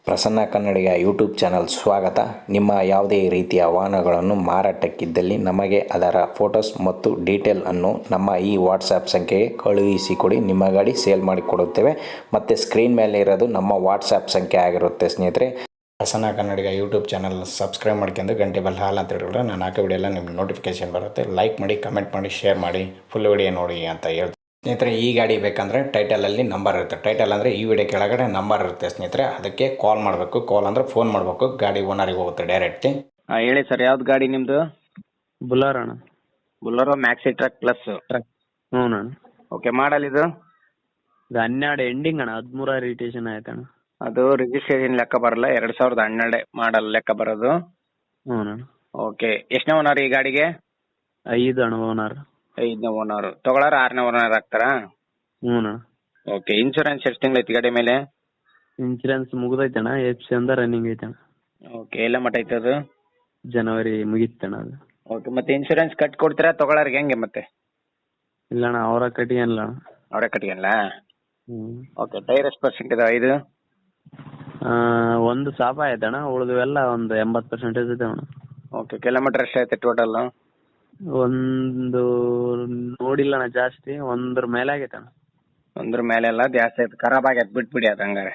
ಪ್ರಸನ್ನ ಕನ್ನಡಿಗ YouTube channel ಸ್ವಾಗತ. ನಿಮ್ಮ ಯಾವುದೇ ರೀತಿಯ ವಾಹನಗಳನ್ನು ಮಾರಾಟಕ್ಕಿದ್ದಲ್ಲಿ ನಮಗೆ ಅದರ ಫೋಟೋಸ್ ಮತ್ತು ಡೀಟೇಲ್ ಅನ್ನು ನಮ್ಮ ಈ ವಾಟ್ಸಾಪ್ ಸಂಖ್ಯೆಗೆ ಕಳುಹಿಸಿಕೊಡಿ. ನಿಮ್ಮ ಗಾಡಿ ಸೇಲ್ ಮಾಡಿಕೊಡುತ್ತೇವೆ. ಮತ್ತು ಸ್ಕ್ರೀನ್ ಮೇಲೆ ಇರೋದು ನಮ್ಮ ವಾಟ್ಸಾಪ್ ಸಂಖ್ಯೆ ಆಗಿರುತ್ತೆ ಸ್ನೇಹಿತರೆ. ಪ್ರಸನ್ನ ಕನ್ನಡಿಗ ಯೂಟ್ಯೂಬ್ ಚಾನಲ್ ಸಬ್ಸ್ಕ್ರೈಬ್ ಮಾಡ್ಕೊಂಡು ಗಂಟೆ ಬೆಲ್ ಹಾಲ್ ಅಂತ ಹೇಳಿದ್ರೆ ನಾನು ಹಾಕೋ ವಿಡಿಯೋ ಎಲ್ಲ ನಿಮ್ಗೆ ನೋಟಿಫಿಕೇಶನ್ ಬರುತ್ತೆ. ಲೈಕ್ ಮಾಡಿ, ಕಮೆಂಟ್ ಮಾಡಿ, ಶೇರ್ ಮಾಡಿ, ಫುಲ್ ವಿಡಿಯೋ ನೋಡಿ ಅಂತ ಹೇಳ್ತೀನಿ ಸ್ನೇಹಿತರೆ. ಈ ಗಾಡಿ ಬೇಕಂದರೆ ಟೈಟಲಲ್ಲಿ ನಂಬರ್ ಇರುತ್ತೆ. ಟೈಟಲ್ ಅಂದರೆ ಈ ವಿಡಿಯೋ ಕೆಳಗಡೆ ನಂಬರ್ ಇರುತ್ತೆ ಸ್ನೇಹಿತರೆ. ಅದಕ್ಕೆ ಕಾಲ್ ಮಾಡಬೇಕು. ಕಾಲ್ ಅಂದರೆ ಫೋನ್ ಮಾಡಬೇಕು. ಗಾಡಿ ಓನರಿಗೆ ಹೋಗುತ್ತೆ ಡೈರೆಕ್ಟ್. ಹೇಳಿ ಸರ್, ಯಾವ್ದು ಗಾಡಿ ನಿಮ್ಮದು? ಬುಲರ್ ಅಣ್ಣ. ಬುಲರೋ ಮ್ಯಾಕ್ಸಿ ಟ್ರಕ್ ಪ್ಲಸ್. ಹ್ಞೂ ಅಣ್ಣ. ಓಕೆ, ಮಾಡಲ್ ಇದು? ಇದು 12 ಎಂಡಿಂಗ್ ಅಣ್ಣ. 13 ರಿಜಿಸ್ಟ್ರೇಷನ್ ಆಯ್ತಣ್ಣ. ಅದು ರಿಜಿಸ್ಟ್ರೇಷನ್ ಲೆಕ್ಕ ಬರಲ್ಲ, 2012 ಮಾಡಲ್ ಲೆಕ್ಕ ಬರೋದು. ಹ್ಞೂ ಅಣ್ಣ. ಓಕೆ, ಎಷ್ಟನೇ ಓನರ್ ಈ ಗಾಡಿಗೆ? 5 ಅಣ್ಣ ಓನರ್. 5ನೇ ಓನರ್. ತಗೊಳ್ಳೋರು 6ನೇ ಓನರ್ ಆಗ್ತಾರಾ? ಹ್ಞೂ ಅಣ್ಣ. ಓಕೆ, ಇನ್ಶೂರೆನ್ಸ್ ಎಷ್ಟು ತಿಂಗಳು ಐತಿ ಗಾಡಿ ಮೇಲೆ? ಇನ್ಸೂರೆನ್ಸ್ ಮುಗ್ದೈತಣ್ಣ. FC ಅಂದ ರನ್ನಿಂಗ್ ಐತಣ್ಣ. ಓಕೆ, ಎಲ್ಲ ಮಟ್ಟ ಐತೆ ಅದು? ಜನವರಿ ಮುಗೀತಣ್ಣ ಅದು. ಓಕೆ, ಮತ್ತೆ ಇನ್ಶೂರೆನ್ಸ್ ಕಟ್ ಕೊಡ್ತೀರಾ ತಗೊಳ್ಳೋರಿಗೆ ಹೆಂಗೆ ಮತ್ತೆ? ಇಲ್ಲ ಅಣ್ಣ, ಅವರ ಕಟ್ಟಿಯಲ್ಲ ಅಣ್ಣ. ಅವರೇ ಕಟ್ಗೆಲ್ಲ? ಹ್ಞೂ. ಓಕೆ, ಟೈರ್ ಎಷ್ಟು ಪರ್ಸೆಂಟ್ ಇದಾವೆ ಇದು? ಒಂದು ಸಾಪ ಆಯ್ತಣ್ಣ. ಉಳಿದವೆಲ್ಲ ಒಂದು 80% ಇದೆ ಅಣ್ಣ. ಓಕೆ, ಕಿಲೋಮೀಟರ್ ಎಷ್ಟು ಐತೆ ಟೋಟಲ್? ಒಂದು ನೋಡಿಲ್ಲ ಅಣ್ಣ, ಜಾಸ್ತಿ ಒಂದ್ರ ಮೇಲೆ ಆಗೈತೆ ಅಣ್ಣ. ಒಂದ್ರ ಮೇಲೆ ಎಲ್ಲ ಜಾಸ್ತಿ ಆಯ್ತು. ಖರಾಬ್ ಆಗೈತೆ, ಬಿಟ್ಬಿಡಿ ಅದು ಹಂಗಾರೆ.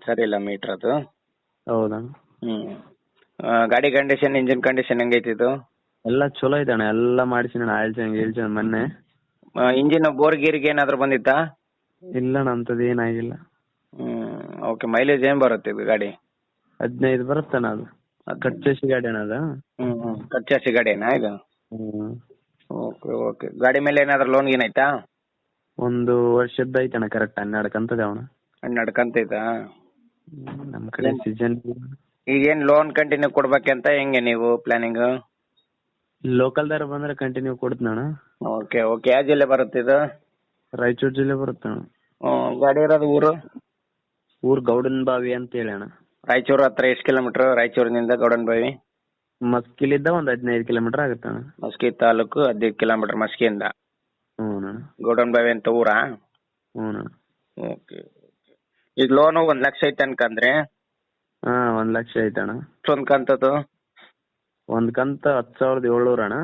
ಸರಿ ಇಲ್ಲ ಮೀಟ್ರ್ ಅದು. ಹೌದಣ್ಣ. ಗಾಡಿ ಕಂಡೀಷನ್, ಇಂಜಿನ್ ಕಂಡೀಷನ್ ಹೆಂಗೈತಿ ಇದು? ಎಲ್ಲ ಚಲೋ ಐತೆ ಅಣ್ಣ. ಎಲ್ಲ ಮಾಡಿಸಿನ ಆಯಿಲ್ ಚೇಂಜ್ ಮೊನ್ನೆ. ಇಂಜಿನ್ ಬೋರ್ ಗೀರಿಗೆ ಏನಾದ್ರು ಬಂದಿತ್ತಾ? ಇಲ್ಲ ಅಣ್ಣ, ಅಂಥದ್ದು ಏನಾಗಿಲ್ಲ. ಓಕೆ, ಮೈಲೇಜ್ ಏನ್ ಬರುತ್ತೆ ಇದು ಗಾಡಿ? 15 ಬರುತ್ತಣ್ಣ. ಅದು ಕಚ್ಚೇಸಿ ಗಾಡಿ ಅಣ್ಣ ಅದು. ಕಚ್ಚಾಸಿ ಗಾಡಿನಾ ಇದು? Okay okay. ಗಾಡಿ ಮೇಲೆ ಏನಾದ್ರು ಲೋನ್ ಏನಾಯ್ತಾ? 1 ವರ್ಷದ ಐತಣ್ಣ. ಕರೆಕ್ಟ್ 12 ಕಂತದ ಅವಣ. 12 ಕಂತೈತಾ? ನಮ್ಮ ಕಡೆ ಸೀಸನ್ ಈಗೇನ್ ಲೋನ್ ಕಂಟಿನ್ಯೂ ಕೊಡ್ಬೇಕಂತ ಹೆಂಗೆ ನೀವು ಪ್ಲಾನಿಂಗ್? ಲೋಕಲ್ದಾರ ಬಂದ್ರೆ ಕಂಟಿನ್ಯೂ ಕೊಡ್ತೀನಣ್ಣ. Okay okay. ಯಾವ ಜಿಲ್ಲೆ ಬರುತ್ತೆ ಇದು? ರಾಯಚೂರು ಜಿಲ್ಲೆ ಬರುತ್ತಣ್ಣ. ಗಾಡಿ ಇರೋದು ಊರು? ಊರು ಗೌಡನಬಾವಿ ಅಂತ ಹೇಳಿ ಅಣ್ಣ. ರಾಯಚೂರು ಹತ್ರ ಎಷ್ಟು ಕಿಲೋಮೀಟರ್? ರಾಯಚೂರಿನಿಂದ ಗೌಡನಬಾವಿ ಮಸ್ಕಿಲಿದ್ದ ಒಂದು 15 ಕಿಲೋಮೀಟರ್ ಆಗುತ್ತೆ ಅಣ್ಣ. ಮಸ್ಕಿ ತಾಲೂಕು 15 ಕಿಲೋಮೀಟರ್ ಮಸ್ಕಿಯಿಂದ. ಹ್ಞೂ ಅಣ್ಣ. ಗೌಡನಬಾವಿ ಅಂತ ಊರಾ? ಹ್ಞೂ ಅಣ್ಣ. ಓಕೆ. ಈಗ ಲೋನು 1 ಲಕ್ಷ ಐತೆ ಅನ್ಕಂದ್ರೆ? 1 ಲಕ್ಷ ಐತಣ್ಣ. ಎಷ್ಟೊಂದು ಕಂತದ್ದು? ಒಂದು ಕಂತು 10,700 ಅಣ್ಣ.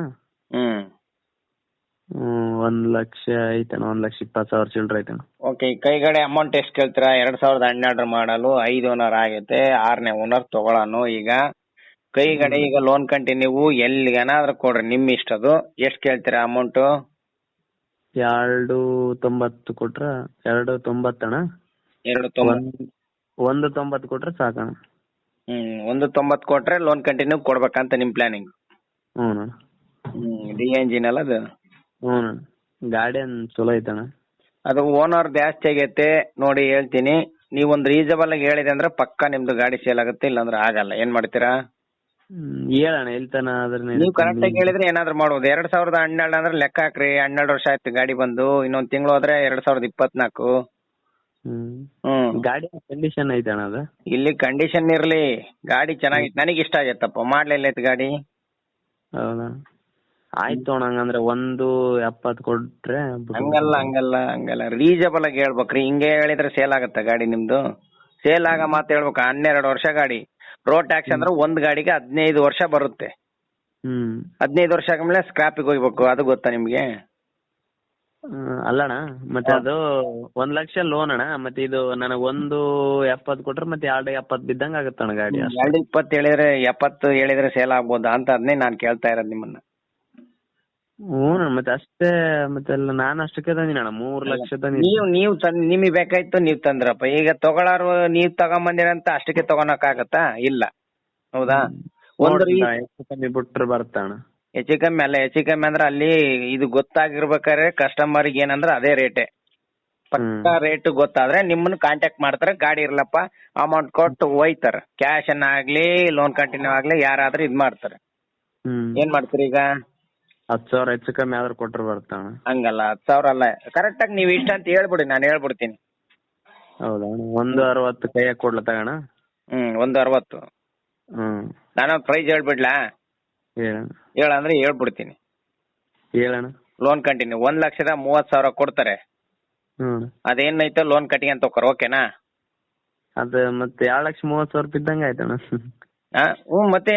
1 ಲಕ್ಷ ಐತಣ್ಣ. 1,20,000 ಚಿಲ್ಲರೆ ಐತಣ್ಣ. ಓಕೆ, ಕೈಗಡೆ ಅಮೌಂಟ್ ಎಷ್ಟು ಕೇಳ್ತೀರಾ? 2012 ಮಾಡಲು, 5 ಓನರ್ ಆಗೈತೆ, 6ನೇ ಓನರ್ ತಗೊಳ್ಳೋನು. ಈಗ ಕೈಗಡೆ ಈಗ ಲೋನ್ ಕಂಟಿನ್ಯೂ ಎಲ್ಲಿಗೇನಾದ್ರೂ ಕೊಡ್ರಿ, ನಿಮ್ಮ ಇಷ್ಟ. ಅದು ಎಷ್ಟು ಕೇಳ್ತೀರಾ ಅಮೌಂಟು? 290 ಕೊಟ್ರೆ 290 ಅಣ್ಣ. 190 ಕೊಟ್ರೆ ಸಾಕಣ್ಣ. 190 ಕೊಟ್ರೆ ಲೋನ್ ಕಂಟಿನ್ಯೂ ಕೊಡ್ಬೇಕಂತ ನಿಮ್ ಪ್ಲಾನಿಂಗ್? ಹ್ಞೂ ಅಣ್ಣ. ಡಿ ಎಂಜಿನ್ ಅಲ್ಲ ಅದು? ಹ್ಞೂ ಅಣ್ಣ. ಗಾಡಿ ಚಲೋ ಐತಣ್ಣ. ಅದು ಓನರ್ ಜಾಸ್ತಿ ಆಗೈತೆ ನೋಡಿ ಹೇಳ್ತೀನಿ. ನೀವೊಂದು ರೀಸನಬಲ್ ಆಗಿ ಹೇಳಿದೆ ಅಂದ್ರೆ ಪಕ್ಕ ನಿಮ್ದು ಗಾಡಿ ಸೇಲ್ ಆಗುತ್ತೆ, ಇಲ್ಲಾಂದ್ರೆ ಆಗಲ್ಲ. ಏನ್ ಮಾಡ್ತೀರಾ? ಹೇಳಣ್ಣ, ಎಲ್ತನ ಅದ್ರ ನೀವು ಕರೆಕ್ಟ್ ಆಗಿ ಹೇಳಿದ್ರೆ ಏನಾದ್ರು ಮಾಡ್ಬೋದು. 2012 ಅಂದ್ರೆ ಲೆಕ್ಕ ಹಾಕ್ರಿ. 12 ವರ್ಷ ಆಯ್ತು ಗಾಡಿ ಬಂದು. ಇನ್ನೊಂದ್ ತಿಂಗಳು ಹೋದ್ರೆ 2024. ಗಾಡಿ ಕಂಡೀಷನ್ ಐತಣ್ಣ ಅದು? ಇಲ್ಲಿ ಕಂಡೀಷನ್ ಇರ್ಲಿ, ಗಾಡಿ ಚೆನ್ನಾಗಿತ್ತು, ನನಗೆ ಇಷ್ಟ ಆಗೈತಪ್ಪ. ಮಾಡ್ಲಿಲ್ಲ ಐತೆ ಗಾಡಿ? ಹೌದಾ, ಆಯ್ತು ಅಣ್ಣ. ಹಂಗಂದ್ರೆ 170 ಕೊಟ್ರೆ? ಹಂಗಲ್ಲ ಹಂಗಲ್ಲ ಹಂಗಲ್ಲ, ರೀಸನಬಲ್ ಆಗಿ ಹೇಳ್ಬೇಕ್ರಿ. ಹಿಂಗೆ ಹೇಳಿದ್ರೆ ಸೇಲ್ ಆಗತ್ತ ಗಾಡಿ ನಿಮ್ದು? ಸೇಲ್ ಆಗ ಮಾತು ಹೇಳ್ಬೇಕು. 12 ವರ್ಷ ಗಾಡಿ. ರೋಡ್ ಟ್ಯಾಕ್ಸ್ ಅಂದ್ರೆ ಒಂದ್ ಗಾಡಿಗೆ 15 ವರ್ಷ ಬರುತ್ತೆ. 15 ವರ್ಷ ಆದ್ಮೇಲೆ ಸ್ಕ್ರಾಪಿಗೆ ಹೋಗ್ಬೇಕು. ಅದು ಗೊತ್ತಾ ನಿಮ್ಗೆ? ಅಲ್ಲಣ್ಣ, ಮತ್ತೆ ಅದು 1 ಲಕ್ಷ ಲೋನ್ ಅಣ್ಣ. ಮತ್ತೆ ಇದು ನನಗೆ 170 ಕೊಟ್ರೆ ಮತ್ತೆ 270 ಬಿದ್ದಂಗೆ ಆಗುತ್ತಣ್ಣ ಗಾಡಿ. 220 ಹೇಳಿದ್ರೆ 70 ಹೇಳಿದ್ರೆ ಸೇಲ್ ಆಗ್ಬೋದಾ ಅಂತ ಅದನ್ನೇ ನಾನು ಕೇಳ್ತಾ ಇರೋದು ನಿಮ್ಮನ್ನ. ಹ್ಞೂ ಮತ್ತೆ ಅಷ್ಟೇ. ಮತ್ತೆ ಎಲ್ಲ ನಾನು ಅಷ್ಟಕ್ಕೆ ತಂದಿನಣ್ಣ. 3 ಲಕ್ಷ ನೀವು ನಿಮಗೆ ಬೇಕಾಯ್ತು, ನೀವು ತಂದ್ರಪ್ಪ. ಈಗ ತಗೊಳ್ಳೋರು ನೀವು ತಗೊಂಬಂದಿರಂತ ಅಷ್ಟಕ್ಕೆ ತಗೊಳಕಾಗತ್ತಾ? ಇಲ್ಲ, ಹೌದಾ? ಒಂದು ಹೆಚ್ಚು ಕಮ್ಮಿ ಬಿಟ್ರೆ ಬರುತ್ತಣ್ಣ. ಹೆಚ್ಚು ಕಮ್ಮಿ ಅಲ್ಲ, ಹೆಚ್ಚು ಕಮ್ಮಿ ಅಂದ್ರೆ ಅಲ್ಲಿ ಇದು ಗೊತ್ತಾಗಿರ್ಬೇಕಾದ್ರೆ ಕಸ್ಟಮರ್ಗೆ ಏನಂದ್ರೆ ಅದೇ ರೇಟೇ. ಪಕ್ಕ ರೇಟ್ ಗೊತ್ತಾದ್ರೆ ನಿಮ್ಮನ್ನ ಕಾಂಟ್ಯಾಕ್ಟ್ ಮಾಡ್ತಾರೆ. ಗಾಡಿ ಇರ್ಲಪ್ಪ, ಅಮೌಂಟ್ ಕೊಟ್ಟು ಹೋಯ್ತಾರೆ. ಕ್ಯಾಶ್ ಅನ್ನ ಆಗ್ಲಿ, ಲೋನ್ ಕಂಟಿನ್ಯೂ ಆಗ್ಲಿ, ಯಾರಾದ್ರೂ ಇದ್ ಮಾಡ್ತಾರೆ. ಏನ್ ಮಾಡ್ತೀರಿ ಈಗ? 10,000 ಹೆಚ್ಚು ಕಮ್ಮಿ ಆದ್ರೂ ಕೊಟ್ರೆ ಬರುತ್ತಣ್ಣ. ಹಂಗಲ್ಲ, 10,000 ಅಲ್ಲ. ಕರೆಕ್ಟ್ ಆಗಿ ನೀವು ಇಷ್ಟ ಅಂತ ಹೇಳ್ಬಿಡಿ, ನಾನು ಹೇಳ್ಬಿಡ್ತೀನಿ. ಹೌದಾ? 160 ಕೈಯಾಗ ಕೊಡ್ಲ ತಗೋಣ? 160. ನಾನು ಪ್ರೈಸ್ ಹೇಳ್ಬಿಡ್ಲಾ? ಹೇಳಂದ್ರೆ ಹೇಳ್ಬಿಡ್ತೀನಿ. ಹೇಳಣ್ಣ. ಲೋನ್ ಕಂಟಿನ್ಯೂ 1,30,30,000 ಕೊಡ್ತಾರೆ. ಅದೇನೈತೆ ಲೋನ್ ಕಟ್ಟಿ ಅಂತ ಹೋಗ್ತಾರೆ. ಓಕೆನಾ? ಅದು ಮತ್ತೆ 2,30,000 ಇದ್ದಂಗೆ ಆಯ್ತಣ್ಣ. ಹ್ಞೂ ಮತ್ತೆ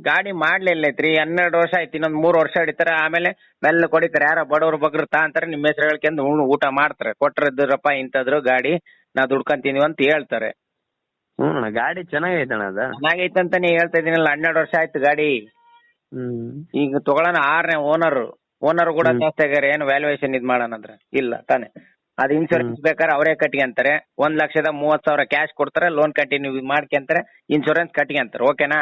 ಗಾಡಿ ಮಾಡ್ಲಿಲ್ಲೈತ್ರಿ 12 ವರ್ಷ ಆಯ್ತು, ಇನ್ನೊಂದ್ 3 ವರ್ಷ ಹಿಡಿತಾರೆ, ಆಮೇಲೆ ಮೆಲ್ಲ ಕೊಡಿತಾರೆ. ಯಾರೋ ಬಡವ್ರು ಬಗ್ರು ಅಂತಾರೆ, ನಿಮ್ಮ ಹೆಸರು ಹೇಳ್ಕೊಂಡು ಊಟ ಮಾಡ್ತಾರೆ. ಕೊಟ್ರದ್ರಪ್ಪ ಇಂಥದ್ರು ಗಾಡಿ ನಾವು ದುಡ್ಕೊಂತೀವಿ ಅಂತ ಹೇಳ್ತಾರೆ. ಹ್ಞೂ ಅಣ್ಣ, ಗಾಡಿ ಚೆನ್ನಾಗೈತಣ್ಣ ಅದ. ಚೆನ್ನಾಗೈತಂತಾನೆ ಹೇಳ್ತಾ ಇದೀನಲ್ಲ, 12 ವರ್ಷ ಆಯ್ತು ಗಾಡಿ. ಈಗ ತಗೊಳ್ಳೋಣ 6ನೇ ಓನರ್ ಕೂಡ ಜಾಸ್ತಿ ಆಗ್ಯಾರ. ಏನು ವ್ಯಾಲ್ಯೂಯೇಷನ್ ಇದ್ ಮಾಡೋಣ ಅಂದ್ರೆ ಇಲ್ಲ ತಾನೆ. ಅದು ಇನ್ಶೂರೆನ್ಸ್ ಬೇಕಾದ್ರೆ ಅವರೇ ಕಟ್ಕೊಂತಾರೆ. 1,30,30,000 ಕ್ಯಾಶ್ ಕೊಡ್ತಾರೆ, ಲೋನ್ ಕಂಟಿನ್ಯೂ ಮಾಡ್ಕೊಂತಾರೆ, ಇನ್ಶೂರೆನ್ಸ್ ಕಟ್ಕೊಂತಾರೆ. ಓಕೆನಾ?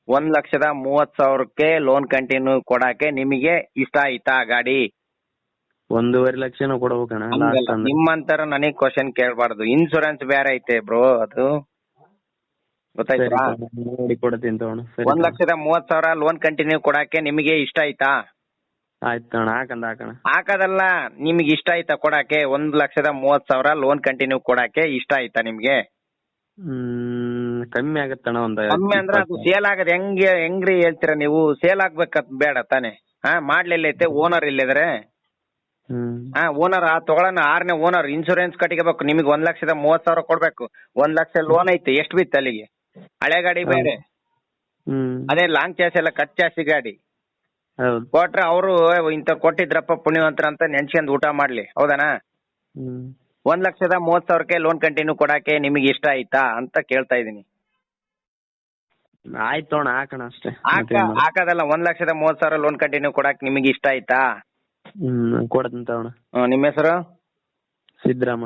1,30,30,000ಕ್ಕೆ ಲೋನ್ ಕಂಟಿನ್ಯೂ ಕೊಡಾಕೆ ನಿಮಗೆ ಇಷ್ಟ ಆಯ್ತಾ ಗಾಡಿ? 1.5 ಲಕ್ಷನೂ ಕೊಡ್ಬೇಕಣ್ಣ. ನಿಮ್ಮಂತರ ನನಗೆ ಕ್ವಶನ್ ಕೇಳಬಾರ್ದು. ಇನ್ಶೂರೆನ್ಸ್ ಬೇರೆ ಐತೆ ಬ್ರೋ, ಅದು ಗೊತ್ತಾಯ್ತಾ? ನೋಡಿ ಕೊಡ್ತೀನಿ ತಗೋಣ. 1,30,30,000 ಲೋನ್ ಕಂಟಿನ್ಯೂ ಕೊಡಾಕೆ ನಿಮಗೆ ಇಷ್ಟ ಆಯ್ತಾ? ಆಯ್ತು ಅಣ್ಣ, ಹಾಕೋಣ. ಹಾಕೋದಲ್ಲ, ನಿಮ್ಗೆ ಇಷ್ಟ ಆಯ್ತಾ ಕೊಡಾಕೆ? 1,30,30,000 ಲೋನ್ ಕಂಟಿನ್ಯೂ ಕೊಡಾಕೆ ಇಷ್ಟ ಆಯ್ತಾ ನಿಮ್ಗೆ? ಕಮ್ಮಿ ಆಗತ್ತಣ್ಣ. ಕಮ್ಮಿ ಅಂದ್ರೆ ಅದು ಸೇಲ್ ಆಗದ ಹೆಂಗ್ರಿ ಹೇಳ್ತೀರಾ ನೀವು? ಸೇಲ್ ಆಗ್ಬೇಕತ್ ಬೇಡ ತಾನೆ. ಮಾಡ್ಲಿಲ್ಲೈತೆ, ಓನರ್ ಇಲ್ಲಿದ್ರೆ. ಓನರ್ ತಗೊಳ್ಳೋಣ, 6ನೇ ಓನರ್ ಇನ್ಶೂರೆನ್ಸ್ ಕಟ್ಟಿಗೆಬೇಕು. ನಿಮಗೆ 1,30,30,000 ಕೊಡ್ಬೇಕು. 1 ಲಕ್ಷ ಲೋನ್ ಐತೆ. ಎಷ್ಟು ಬಿತ್ತು ಅಲ್ಲಿಗೆ? ಹಳೆ ಗಾಡಿ ಬೇರೆ, ಅದೇ ಲಾಂಗ್ ಚಾರ್ಜ್ ಎಲ್ಲ ಕಟ್ ಚಾರ್ಜ್ ಗಾಡಿ ಕೊಟ್ರೆ ಅವರು ಇಂತ ಕೊಟ್ಟಿದ್ರಪ್ಪ ಪುಣ್ಯವಂತರ ಅಂತ ನೆನ್ಸ್ಕೊಂಡ್ ಊಟ ಮಾಡ್ಲಿ. ಹೌದಾನಾ? 1,30,30,000ಕ್ಕೆ ಲೋನ್ ಕಂಟಿನ್ಯೂ ಕೊಡಾಕೆ ನಿಮಗೆ ಇಷ್ಟ ಆಯ್ತಾ ಅಂತ ಕೇಳ್ತಾ ಇದೀನಿ. ಆಯ್ತು ಅಣ್ಣ, ಹಾಕೋಣ ಅಷ್ಟೇ. ಹಾಕೋದಲ್ಲ, 1,30,30,000 ಲೋನ್ ಕಂಟಿನ್ಯೂ ಕೊಡಾಕೆ ನಿಮಗೆ ಇಷ್ಟ ಆಯ್ತಾ? ಕೊಡ್ತೀನಿ ತಗೋಣ. ನಿಮ್ಮ ಹೆಸರು? ಸಿದ್ರಾಮ.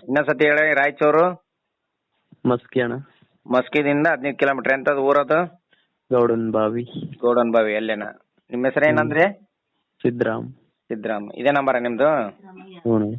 ಇನ್ನೊಂದ್ಸತಿ ಹೇಳಿ. ರಾಯಚೂರು ಮಸ್ಕಿ ಅಣ್ಣ. ಮಸ್ಕಿದಿಂದ 15 ಕಿಲೋಮೀಟರ್. ಎಂತದ್ದು ಊರದು? ಗೌಡನ್ ಬಾವಿ ಅಲ್ಲೇನಾ? ನಿಮ್ಮ ಹೆಸರು ಏನಂದ್ರೆ? ಸಿದ್ರಾಮ್. ಇದೇ ನಂಬರ ನಿಮ್ದು? ಹ್ಞೂ.